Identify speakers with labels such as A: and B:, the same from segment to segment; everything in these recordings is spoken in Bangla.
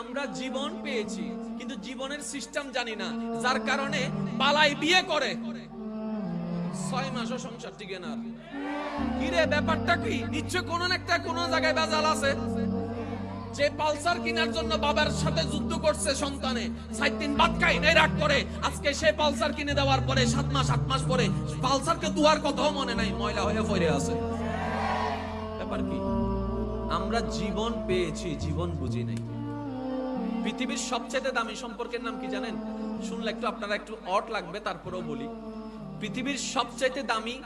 A: আমরা জীবন পেয়েছি কিন্তু জীবনের সিস্টেম জানি না, যার কারণে পালাই বিয়ে করে 6 মাসও সংসার টিকে না। কি রে ব্যাপারটা কি? নিশ্চয় কোনো না একটা কোনো জায়গায় বাজাল আছে। যে পালসার কেনার জন্য বাবার সাথে যুদ্ধ করছে সন্তানে, 7 দিন ভাত খাই নাই রাগ করে, আজকে সে পালসার কিনে দেওয়ার পরে 7 মাস 8 মাস পরে পালসারকে দুয়ার কথাও মনে নাই, ময়লা হয়ে পড়ে আছে। ব্যাপার কি? আমরা জীবন পেয়েছি, জীবন বুঝি নাই। পৃথিবীর সবচেয়ে দামি সম্পর্কের নাম কি জানেন? শুনলে একটু আপনারা একটু অট লাগবে, তারপরেও বলি। পৃথিবীর সবচাইতে দামি,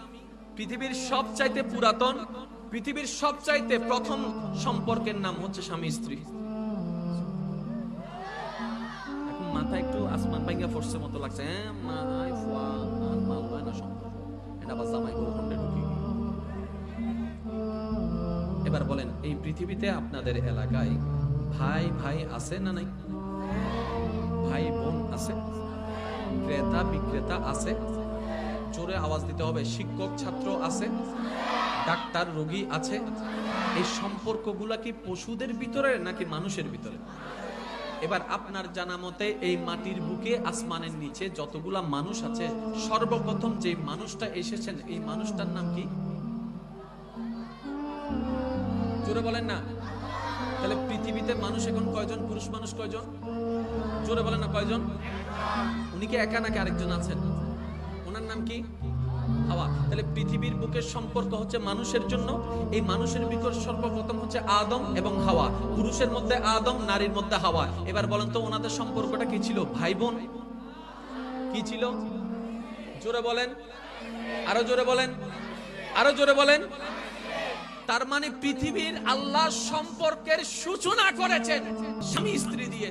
A: পৃথিবীর সবচাইতে পুরাতন, পৃথিবীর সবচাইতে প্রথম সম্পর্কের নাম হচ্ছে স্বামী স্ত্রী। এখন মাথা একটু আসমান ভাঙ্গা ফোর্সের মতো লাগছে। এবার বলেন, এই পৃথিবীতে আপনাদের এলাকায় ভাই ভাই আছে না নাই? ভাই বোন আছে? ক্রেতা বিক্রেতা আছে? জোরে আওয়াজ দিতে হবে। শিক্ষক ছাত্র আছে? ডাক্তার রোগী আছে? এই সম্পর্কগুলা কি পশুদের ভিতরে নাকি মানুষের ভিতরে? এবার আপনার জানা মতে এই মাটির বুকে আসমানের নিচে যতগুলা মানুষ আছে, সর্বপ্রথম যে মানুষটা এসেছেন এই মানুষটার নাম কি? জোরে বলেন না। তাহলে পৃথিবীতে মানুষ এখন কয়জন? পুরুষ মানুষ কয়জন? জোরে বলেন না, কয়জন? উনি কি একা নাকি আরেকজন আছেন? ওনার নাম কি? হাওয়া। তাহলে পৃথিবীর বুকের সম্পর্ক হচ্ছে মানুষের জন্য। এই মানুষের ভিতর সর্বপ্রথম হচ্ছে আদম এবং হাওয়া। পুরুষের মধ্যে আদম, নারীর মধ্যে হাওয়া। এবার বলেন তো ওনাদের সম্পর্কটা কি ছিল? ভাই বোন? কি ছিল? জোরে বলেন, আরো জোরে বলেন, আরো জোরে বলেন। তার মানে পৃথিবীর আল্লাহ সম্পর্কের সূচনা করেছেন স্বামী স্ত্রী দিয়ে।